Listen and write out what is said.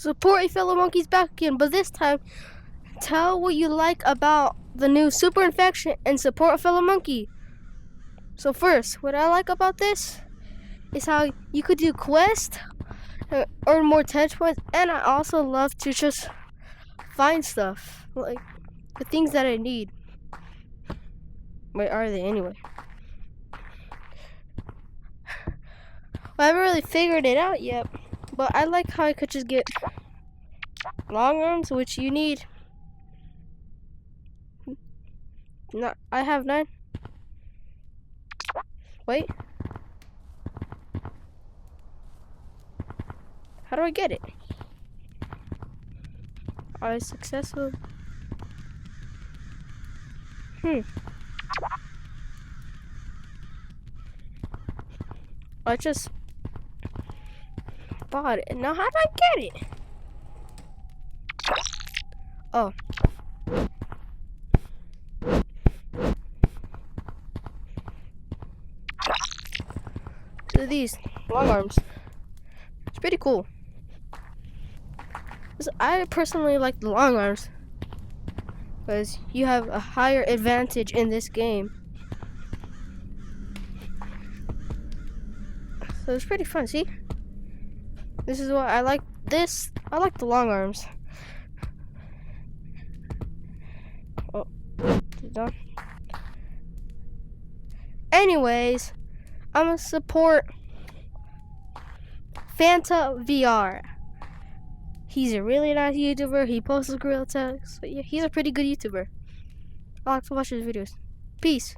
Support a fellow monkeys back again, but this time, tell what you like about the new super infection and support a fellow monkey. So first, what I like about this is how you could do quests, earn more touch points, and I also love to just find stuff, like the things that I need. Where are they anyway? I haven't really figured it out yet, but I like how I could just get long arms, which you need. No, I have 9. Wait. How do I get it? Are I successful? I just bought it. Now how do I get it? Oh. So these long arms. It's pretty cool. I personally like the long arms because you have a higher advantage in this game. So it's pretty fun, see? This is what I like. I like the long arms. Oh, is it done? Anyways, I'm gonna support Fanta VR. He's a really nice YouTuber. He posts real text. So yeah, he's a pretty good YouTuber. I like to watch his videos. Peace.